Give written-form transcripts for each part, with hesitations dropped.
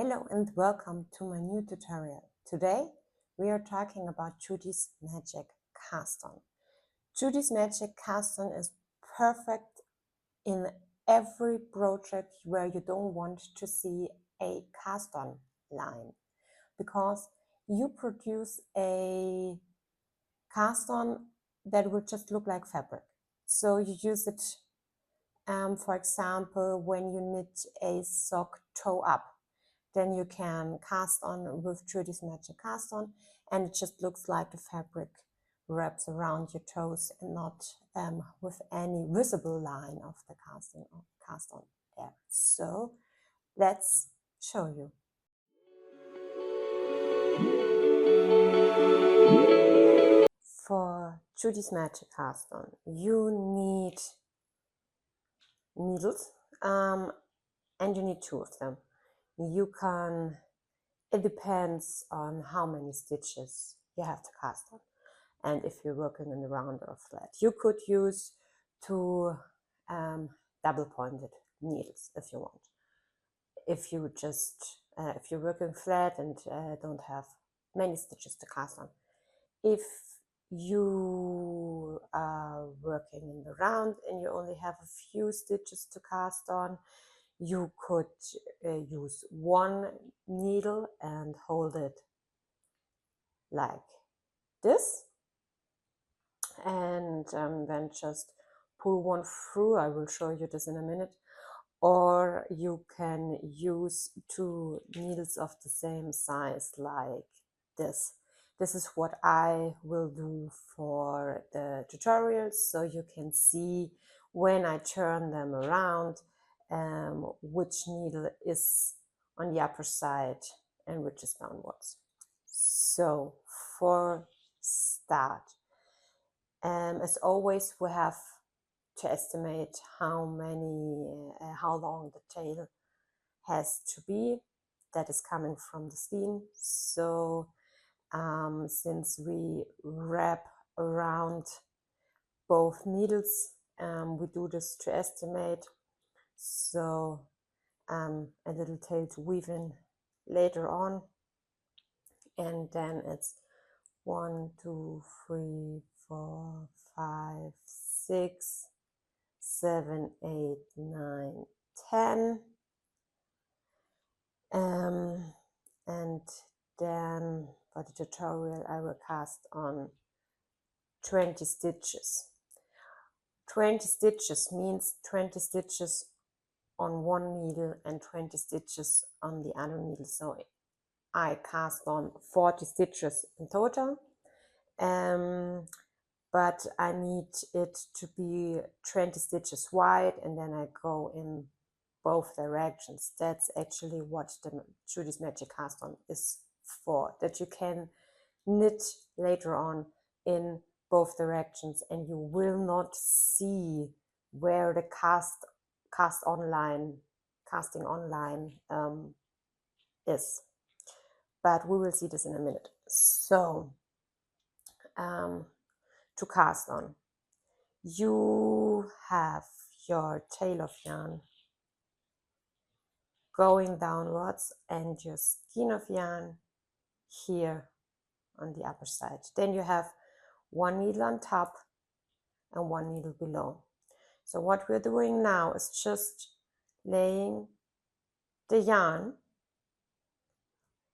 Hello and welcome to my new tutorial. Today we are talking about Judy's Magic Cast-On. Judy's Magic Cast-On is perfect in every project where you don't want to see a cast-on line, because you produce a cast-on that will just look like fabric. So you use it, for example, when you knit a sock toe up. Then you can cast on with Judy's Magic Cast-On, and it just looks like the fabric wraps around your toes and not with any visible line of the cast-on there. So let's show you. For Judy's Magic Cast-On, you need needles, and you need 2 of them. It depends on how many stitches you have to cast on, and if you're working in the round or flat. You could use 2 double-pointed needles if you want. If you're working flat and don't have many stitches to cast on. If you are working in the round and you only have a few stitches to cast on, you could use 1 needle and hold it like this, and then just pull 1 through. I will show you this in a minute. Or you can use 2 needles of the same size like this. This is what I will do for the tutorials, so you can see when I turn them around which needle is on the upper side and which is downwards. So for start, as always, we have to estimate how long the tail has to be. That is coming from the skein. So since we wrap around both needles, we do this to estimate. So a little tail to weave in later on, and then it's 1, 2, 3, 4, 5, 6, 7, 8, 9, 10. And then for the tutorial I will cast on 20 stitches. 20 stitches means 20 stitches on 1 needle and 20 stitches on the other needle. So I cast on 40 stitches in total, but I need it to be 20 stitches wide, and then I go in both directions. That's actually what the Judy's Magic Cast-On is for, that you can knit later on in both directions, and you will not see where the casting on line is, but we will see this in a minute. So to cast on, you have your tail of yarn going downwards and your skein of yarn here on the upper side. Then you have 1 needle on top and 1 needle below. So what we're doing now is just laying the yarn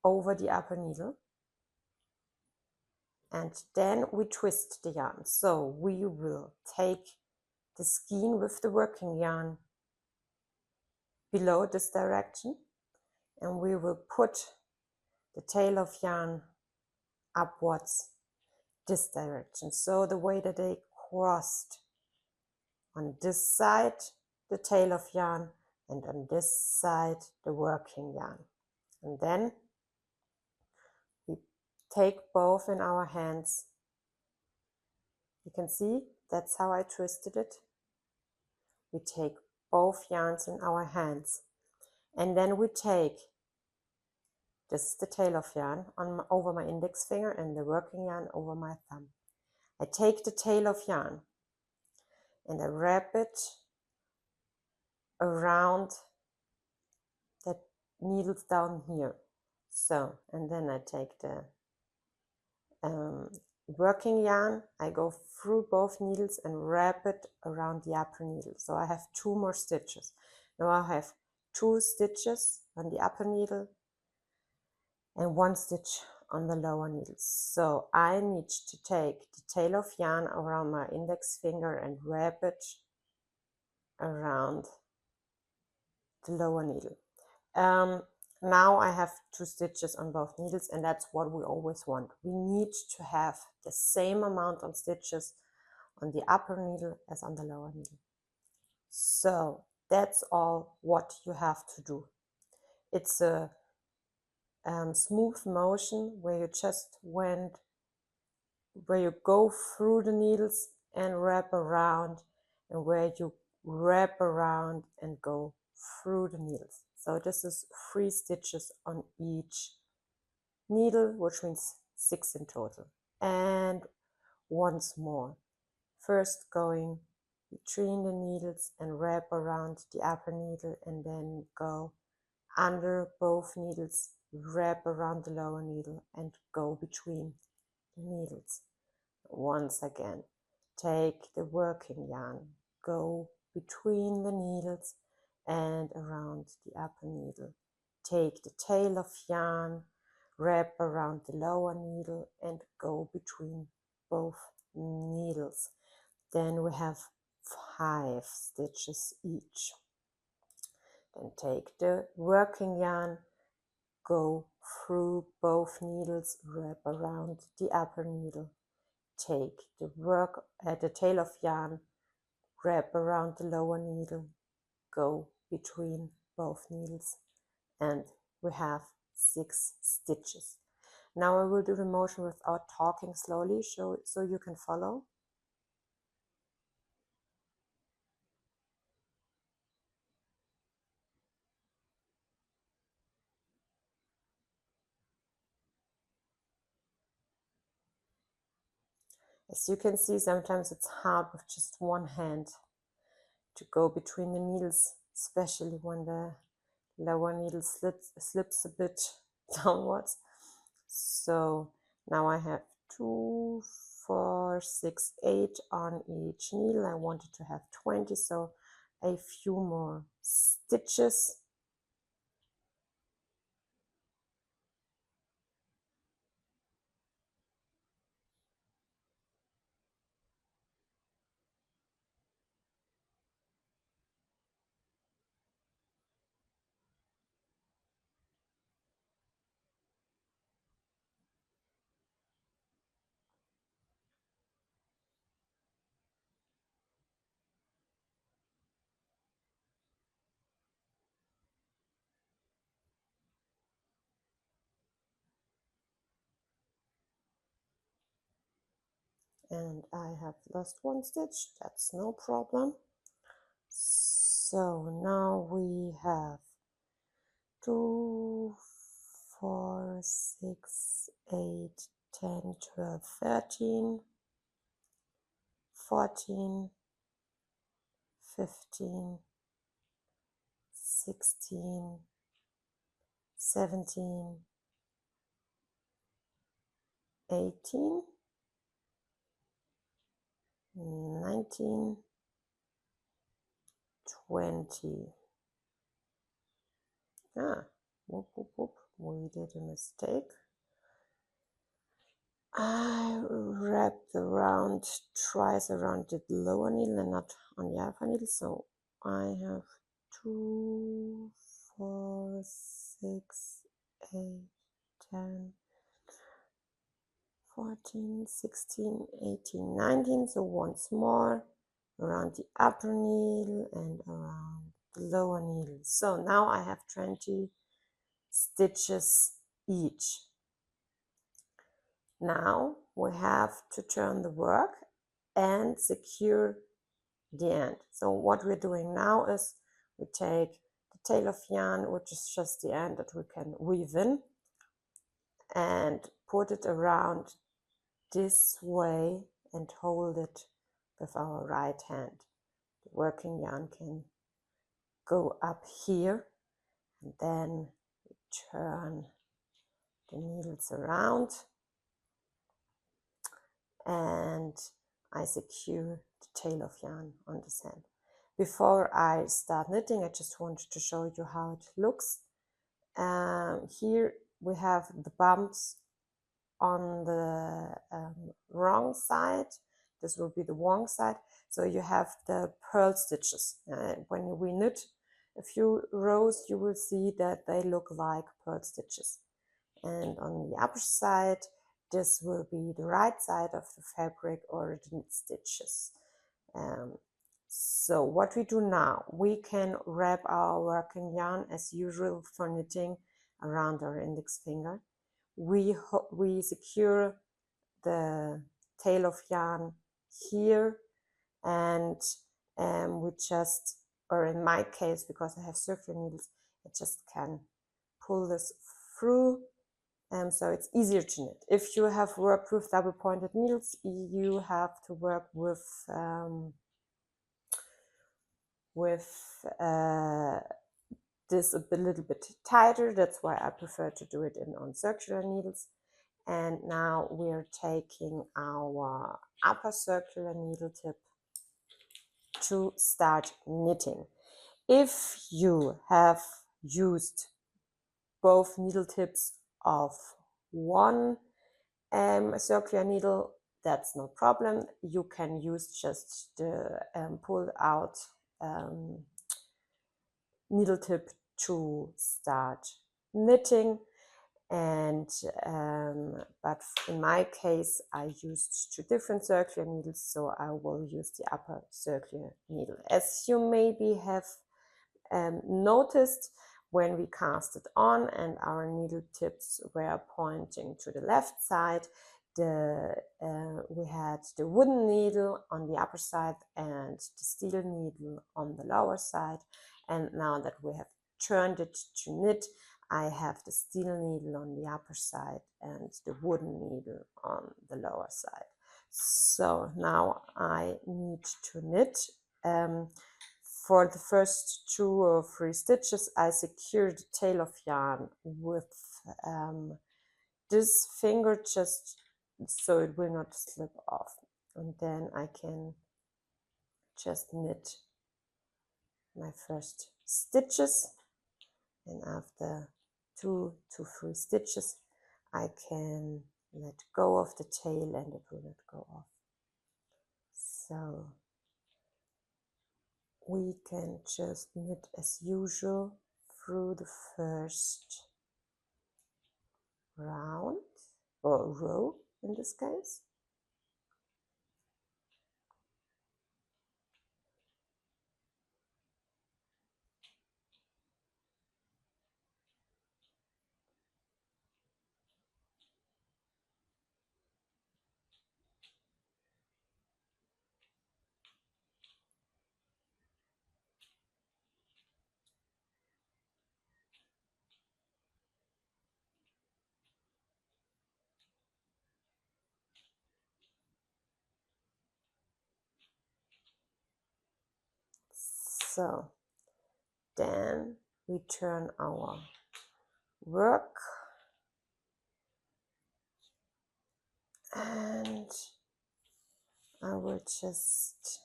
over the upper needle, and then we twist the yarn. So we will take the skein with the working yarn below this direction, and we will put the tail of yarn upwards this direction. So the way that they crossed on this side the tail of yarn, and on this side the working yarn. And then we take both in our hands. You can see that's how I twisted it. We take both yarns in our hands, and then we take, this is the tail of yarn over my index finger and the working yarn over my thumb. I take the tail of yarn and I wrap it around needles down here. So, and then I take the working yarn, I go through both needles and wrap it around the upper needle. So I have 2 more stitches. Now I have 2 stitches on the upper needle and 1 stitch on the lower needle. So I need to take the tail of yarn around my index finger and wrap it around the lower needle. Now I have 2 stitches on both needles, and that's what we always want. We need to have the same amount of stitches on the upper needle as on the lower needle. So that's all what you have to do. It's a smooth motion where you just where you go through the needles and wrap around, and where you wrap around and go through the needles. So this is 3 stitches on each needle, which means 6 in total. And once more, first going between the needles and wrap around the upper needle, and then go under both needles, wrap around the lower needle and go between the needles. Once again, take the working yarn, go between the needles and around the upper needle. Take the tail of yarn, wrap around the lower needle and go between both needles. Then we have 5 stitches each. Then take the working yarn, go through both needles, wrap around the upper needle. Take the tail of yarn, wrap around the lower needle, go between both needles, and we have 6 stitches. Now I will do the motion without talking slowly, so you can follow. As you can see, sometimes it's hard with just one hand to go between the needles, especially when the lower needle slips a bit downwards. So now I have 2, 4, 6, 8 on each needle. I wanted to have 20, so a few more stitches. And I have lost 1 stitch, that's no problem. So now we have 2, 4, 6, 8, 10, 12, 13, 14, 15, 16, 17, 18, 19, 20. Whoop, whoop, whoop. We did a mistake. I wrapped around twice around the lower needle and not on the upper needle, so I have 2, 4, 6, 8, 10, 14, 16, 18, 19. So once more around the upper needle and around the lower needle. So now I have 20 stitches each. Now we have to turn the work and secure the end. So what we're doing now is we take the tail of yarn, which is just the end that we can weave in, and put it around this way and hold it with our right hand. The working yarn can go up here, and then turn the needles around and I secure the tail of yarn on this end. Before I start knitting, I just wanted to show you how it looks. Here we have the bumps on the wrong side. This will be the wrong side. So you have the purl stitches. When we knit a few rows, you will see that they look like purl stitches. And on the upper side, this will be the right side of the fabric or the knit stitches. So what we do now, we can wrap our working yarn as usual for knitting around our index finger. We secure the tail of yarn here, and we just, or in my case, because I have circular needles, I just can pull this through, so it's easier to knit. If you have work-proof double-pointed needles, you have to work with this a little bit tighter. That's why I prefer to do it on circular needles. And now we're taking our upper circular needle tip to start knitting. If you have used both needle tips of one circular needle, that's no problem. You can use just the pulled out needle tip to start knitting. And but in my case, I used 2 different circular needles, so I will use the upper circular needle. As you maybe have noticed, when we cast it on and our needle tips were pointing to the left side, we had the wooden needle on the upper side and the steel needle on the lower side. And now that we have turned it to knit, I have the steel needle on the upper side and the wooden needle on the lower side. So now I need to knit. For the first 2 or 3 stitches, I secure the tail of yarn with this finger, just so it will not slip off. And then I can just knit my first stitches, and after 2 to 3 stitches I can let go of the tail and it will not go off. So we can just knit as usual through the first round, or row in this case. So then we turn our work and I will just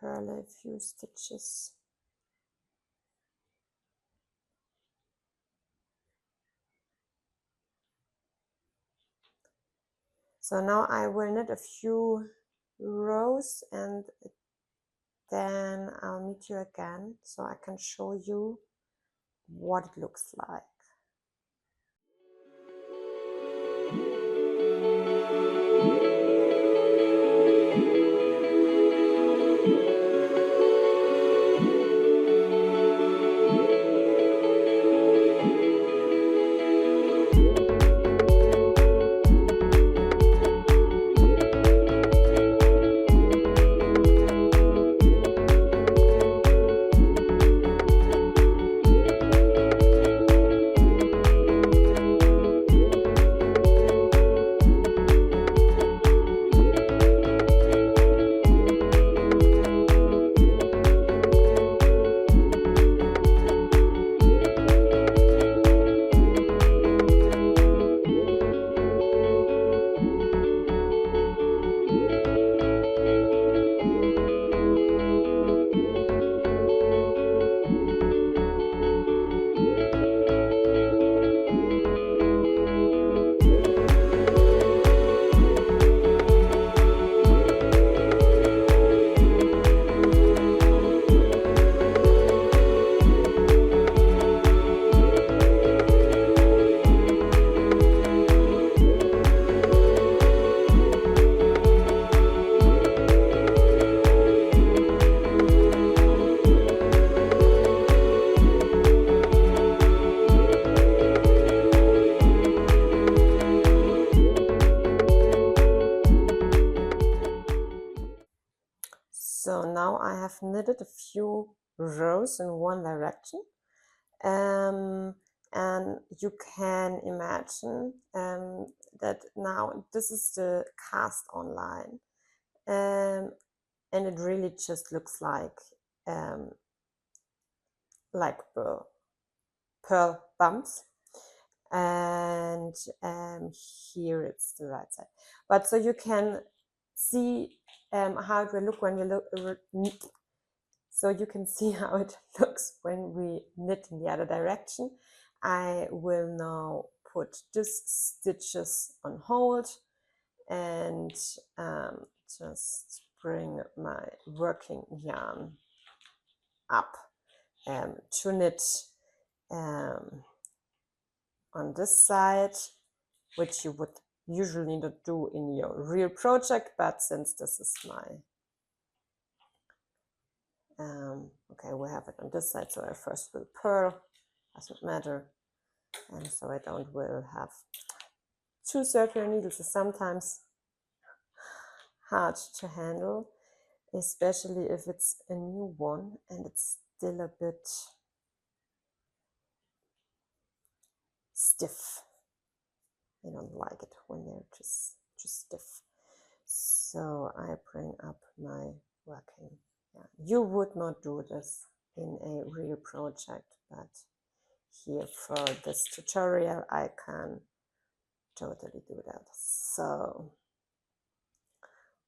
purl a few stitches. So now I will knit a few rows and then I'll meet you again so I can show you what it looks like. I have knitted a few rows in one direction, and you can imagine that now this is the cast on line, and it really just looks like pearl bumps, and here it's the right side. But so you can see how it will look when you look. So you can see how it looks when we knit in the other direction. I will now put these stitches on hold and just bring my working yarn up to knit on this side, which you would usually not do in your real project, but since this is my okay, we have it on this side, so I first will purl, doesn't matter, and so I will have two circular needles. Is sometimes hard to handle, especially if it's a new one and it's still a bit stiff. I don't like it when they're just stiff. So I bring up my working. Yeah, you would not do this in a real project, but here for this tutorial I can totally do that. So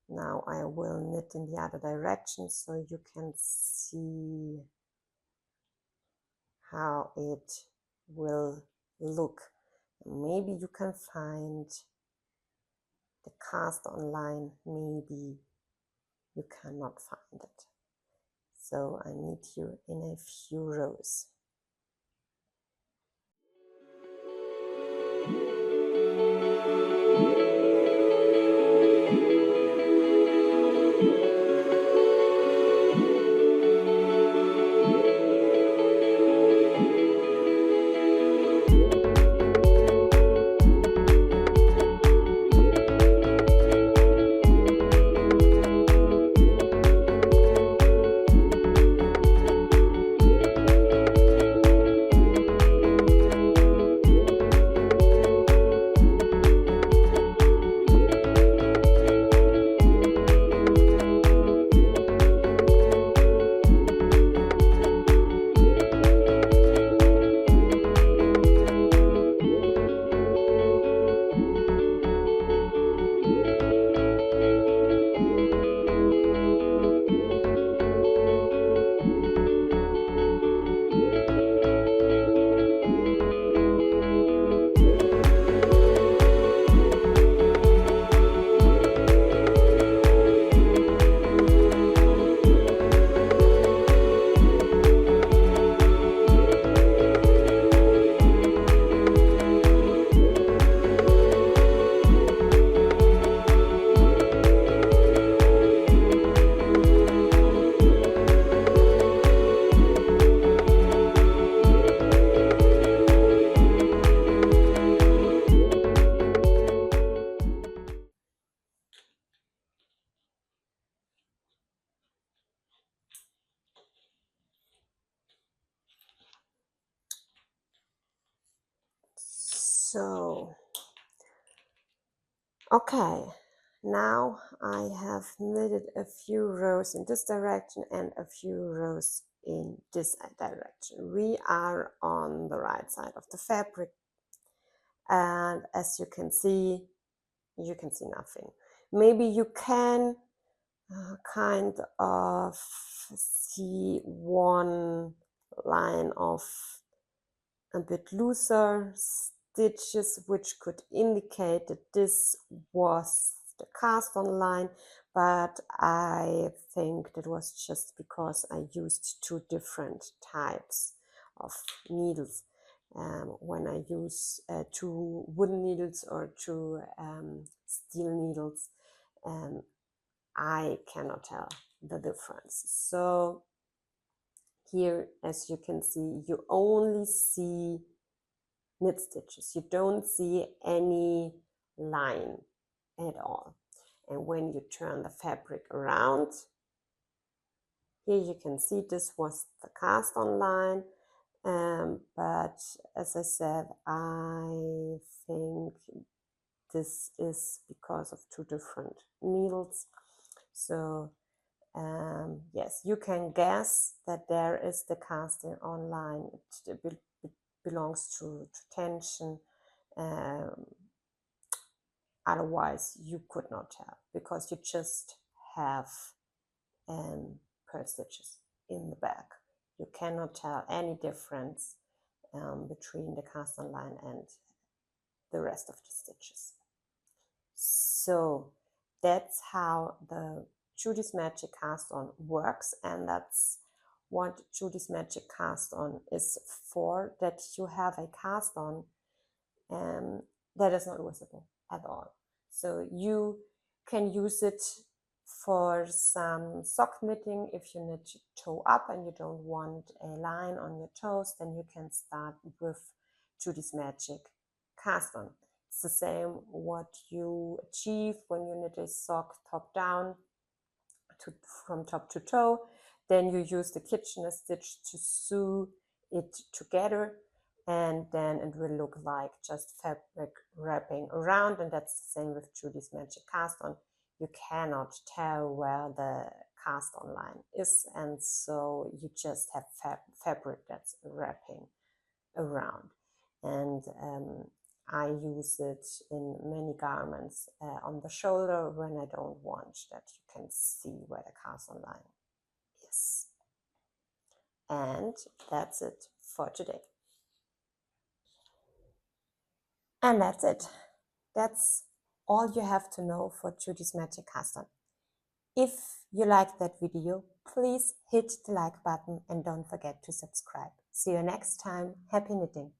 now I will knit in the other direction so you can see how it will look. Maybe you can find the cast online, maybe you cannot find it. So I meet you in a few rows. So, okay, now I have knitted a few rows in this direction and a few rows in this direction. We are on the right side of the fabric, and as you can see nothing. Maybe you can kind of see one line of a bit looser stitches, which could indicate that this was the cast on line, but I think that was just because I used two different types of needles. When I use two wooden needles or two steel needles, I cannot tell the difference. So here, as you can see, you only see knit stitches. You don't see any line at all. And when you turn the fabric around, Here you can see this was the cast on line, but as I said, I think this is because of two different needles. So yes, you can guess that there is the casting online. It belongs to tension. Otherwise, you could not tell because you just have pearl stitches in the back. You cannot tell any difference between the cast on line and the rest of the stitches. So that's how the Judy's Magic cast on works, and that's what Judy's Magic cast on is for, that you have a cast on that is not visible at all. So you can use it for some sock knitting. If you knit your toe up and you don't want a line on your toes, then you can start with Judy's Magic cast on. It's the same what you achieve when you knit a sock top down from top to toe. Then you use the Kitchener stitch to sew it together, and then it will look like just fabric wrapping around, and that's the same with Judy's Magic cast on. You cannot tell where the cast on line is, and so you just have fabric that's wrapping around. And I use it in many garments on the shoulder when I don't want that you can see where the cast on line is. And that's it for today. And that's it. That's all you have to know for Judy's Magic cast on. If you liked that video, please hit the like button and don't forget to subscribe. See you next time. Happy knitting!